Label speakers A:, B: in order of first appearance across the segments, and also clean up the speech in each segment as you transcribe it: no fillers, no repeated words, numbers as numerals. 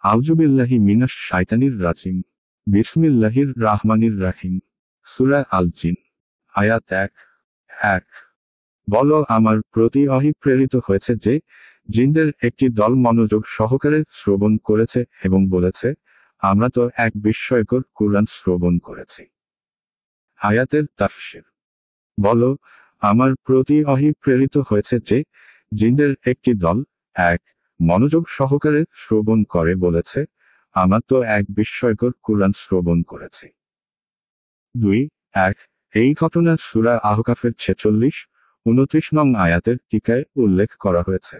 A: আউযুবিল্লাহি মিনাশ শাইতানির রাজিম। বিসমিল্লাহির রাহমানির রাহিম। সূরা আল জিন। আয়াত ১। বলো, আমার প্রতি ওহী প্রেরিত হয়েছে যে, জিনদের একটি দল মনোযোগ সহকারে শ্রবণ করেছে এবং বলেছে, আমরা তো এক বিস্ময়কর কুরআন শ্রবণ করেছি। আয়াতের তাফসীর। বলো, আমার প্রতি ওহী প্রেরিত হয়েছে যে, জিনদের একটি দল এক মনোযোগ সহকারে শ্রবণ করে বলেছে, আমরা তো এক বিস্ময়কর কুরআন শ্রবণ করেছি। ২ এই ঘটনা সূরা আহকাফের ৪৬-২৯ নং আয়াতের টিকায় উল্লেখ করা হয়েছে।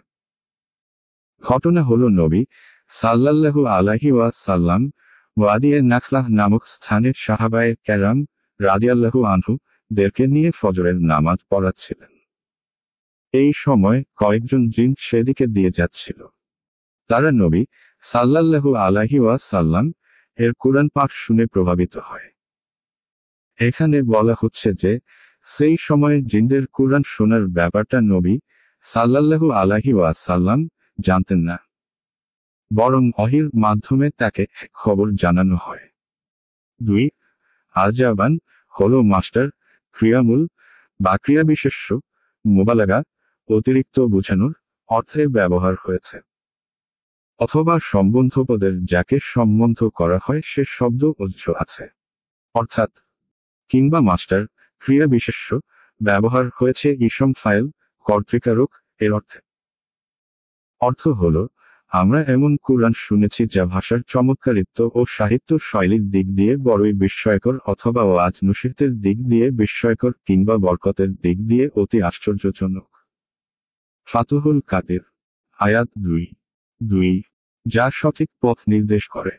A: ঘটনা হলো নবী সাল্লাল্লাহু আলাইহি ওয়াসাল্লাম ওয়াদিয়ে নাখলাহ নামক স্থানে সাহাবায়ে কেরাম রাদিয়াল্লাহু আনহু দেরকে নিয়ে ফজরের নামাজ পড়াচ্ছিলেন। এই সময় কয়েকজন জিন সেদিকে দিয়ে যাচ্ছিল। তারা নবী সাল্লাল্লাহু আলাইহি ওয়াসাল্লাম এর কুরআন পাঠ শুনে প্রভাবিত হয়। এখানে বলা হচ্ছে যে, সেই সময়ে জিনদের কুরআন শোনার ব্যাপারটা নবী সাল্লাল্লাহু আলাইহি ওয়াসাল্লাম জানতেন না, বরং ওহীর মাধ্যমে তাকে খবর জানানো হয়। ২ আজাবান হলো মাস্টার, ক্রিয়ামূল বা ক্রিয়াবিশেষ্য, মুবালাগা, অতিরিক্ত বোঝানোর অর্থে ব্যবহার হয়েছে। অথবা সম্বন্ধপদের যাকে সম্বন্ধ করা হয় সে শব্দ উৎস আছে। অর্থাৎ কিংবা মাস্টার, ক্রিয়াবিশেষ্য ব্যবহার হয়েছে ইসম ফাইল, কর্তৃকারক এর অর্থে। অর্থ হলো, আমরা এমন কুরআন শুনেছি যা ভাষার চমৎকারিত্ব ও সাহিত্য শৈলীর দিক দিয়ে বড়ই বিস্ময়কর, অথবা ওয়াজ নসিহতের দিক দিয়ে বিস্ময়কর, কিংবা বরকতের দিক দিয়ে অতি আশ্চর্যজনক। ফাতুহুল কাদির। আয়াত ২ যা সঠিক পথ নির্দেশ করে।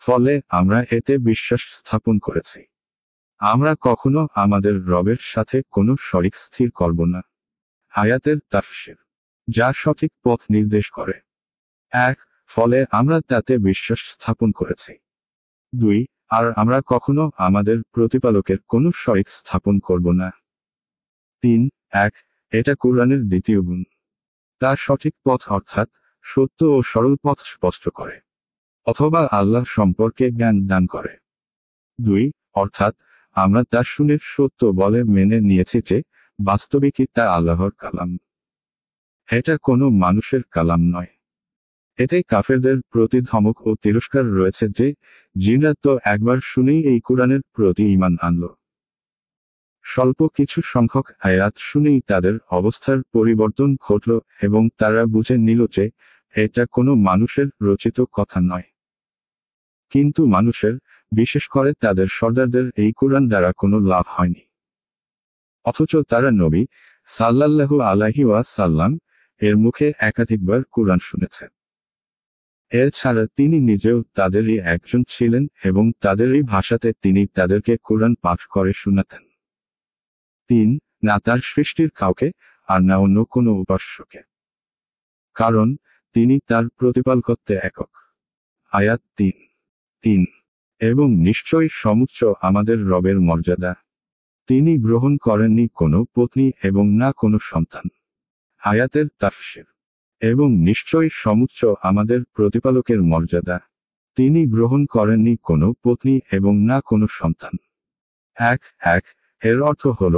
A: ফলে আমরা এতে বিশ্বাস স্থাপন করেছি। আমরা কখনো আমাদের রবের সাথে কোনো শরিক স্থির করব না। আয়াতের তাফসীর। যা সঠিক পথ নির্দেশ করে। ১ ফলে আমরা তাতে বিশ্বাস স্থাপন করেছি। ২ আর আমরা কখনো আমাদের প্রতিপালকের কোনো শরিক স্থাপন করব না। ৩ এটা কুরআনের দ্বিতীয় গুণ। তা সঠিক পথ অর্থাৎ সত্য ও সরল পথ স্পষ্ট করে, অথবা আল্লাহ সম্পর্কে জ্ঞান দান করে। ২ অর্থাৎ আমরা তা শুনে সত্য বলে মেনে নিয়েছি যে, বাস্তবিকই তা আল্লাহর কালাম। এটা কোনো মানুষের কালাম নয়। এতে কাফেরদের প্রতি ধমক ও তিরস্কার রয়েছে যে, জিনরা তো একবার শুনেই এই কুরআনের প্রতি ঈমান আনল। স্বল্প কিছু সংখ্যক আয়াত শুনেই তাদের অবস্থার পরিবর্তন ঘটল এবং তারা বুঝে নিল যে, এটা কোনো মানুষের রচিত কথা নয়। কিন্তু মানুষের, বিশেষ করে তাদের সর্দারদের এই কুরআন দ্বারা কোনো লাভ হয়নি। অথচ তারা নবী সাল্লাল্লাহু আলাইহি ওয়াসাল্লাম এর মুখে একাধিকবার কুরআন শুনেছে। এছাড়া তিনি নিজেও তাদেরই একজন ছিলেন এবং তাদেরই ভাষাতে তিনি তাদেরকে কুরআন পাঠ করে শোনাতেন। ৩ না তার সৃষ্টির কাউকে, আর না অন্য কোনো উপাস্যকে। কারণ তিনি তার প্রতিপালকত্বে একক। আয়াত ৩ এবং নিশ্চয়ই সমুচ্চ আমাদের রবের মর্যাদা। তিনি গ্রহণ করেননি কোনো পত্নী এবং না কোনো সন্তান। আয়াতের তাফসীর। এবং নিশ্চয়ই সমুচ্চ আমাদের প্রতিপালকের মর্যাদা। তিনি গ্রহণ করেননি কোনো পত্নী এবং না কোনো সন্তান। ১ এর অর্থ হল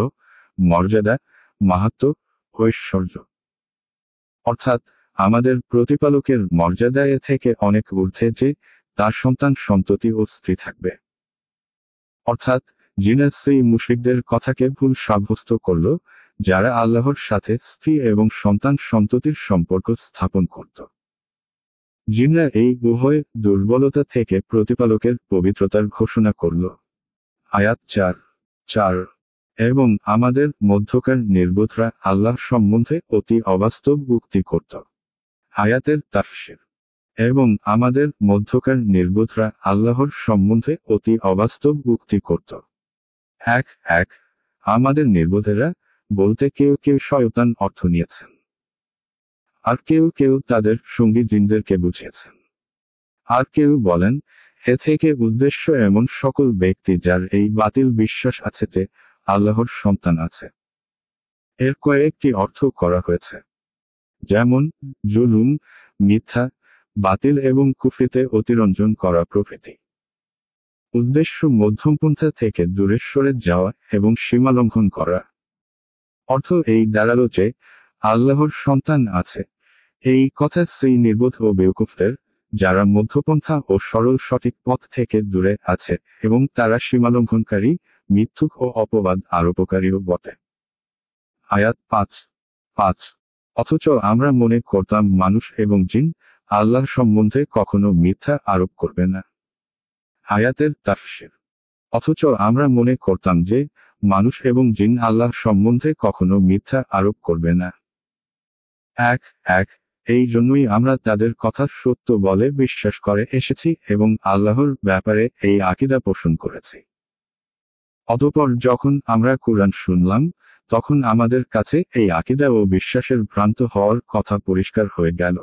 A: মর্যাদা, মাহাত্ম্য, ঐশ্বর্য। অর্থাৎ আমাদের প্রতিপালকের মর্যাদা এ থেকে অনেক ঊর্ধ্বে যে, তার সন্তান সন্ততি ও স্ত্রী থাকবে। অর্থাৎ জিনরা সেই মুশরিকদের কথাকে ভুল সাব্যস্ত করল, যারা আল্লাহর সাথে স্ত্রী এবং সন্তান সন্ততির সম্পর্ক স্থাপন করত। জিনরা এই উভয় দুর্বলতা থেকে প্রতিপালকের পবিত্রতার ঘোষণা করল। আয়াত ৪ এবং আমাদের মধ্যকার নির্বোধরা আল্লাহ সম্বন্ধে অতি অবাস্তব উক্তি করত। আয়াতের তাফসীর। এবং আমাদের মধ্যকার নির্বোধরা আল্লাহর সম্বন্ধে অতি অবাস্তব উক্তি করত। ১ আমাদের নির্বোধেরা বলতে কেউ কেউ শয়তান অর্থ নিয়েছেন, আর কেউ কেউ তাদের সঙ্গী জিনদেরকে বুঝিয়েছেন। আর কেউ বলেন, এ থেকে উদ্দেশ্য এমন সকল ব্যক্তি যার এই বাতিল বিশ্বাস আছে যে, আল্লাহর সন্তান আছে। এর কয়েকটি অর্থ করা হয়েছে, যেমন জুলুম, মিথ্যা, বাতিল এবং কুফরিতে অতিরঞ্জন করা প্রভৃতি। উদ্দেশ্য মধ্যমপন্থা থেকে দূরে সরে যাওয়া এবং সীমালঙ্ঘন করা। অর্থ এই দাঁড়ালো যে আল্লাহর সন্তান আছে, এই কথা সেই নির্বোধ ও বেউকুফদের, যারা মধ্যপন্থা ও সরল সঠিক পথ থেকে দূরে আছে এবং তারা সীমালঙ্ঘনকারী, মিথ্যুক ও অপবাদ আরোপকারীও বটে। আয়াত 5 অথচ আমরা মনে করতাম মানুষ এবং জিন আল্লাহ সম্বন্ধে কখনো মিথ্যা আরোপ করবে না। আয়াতের তাফসীর। অথচ আমরা মনে করতাম যে মানুষ এবং জিন আল্লাহ সম্বন্ধে কখনো মিথ্যা আরোপ করবে না। এই জন্যই আমরা তাদের কথা সত্য বলে বিশ্বাস করে এসেছি এবং আল্লাহর ব্যাপারে এই আকীদা পোষণ করেছি। অতঃপর যখন আমরা কুরআন শুনলাম, তখন আমাদের কাছে এই আকীদা ও বিশ্বাসের ভ্রান্ত হওয়ার কথা পরিষ্কার হয়ে গেল।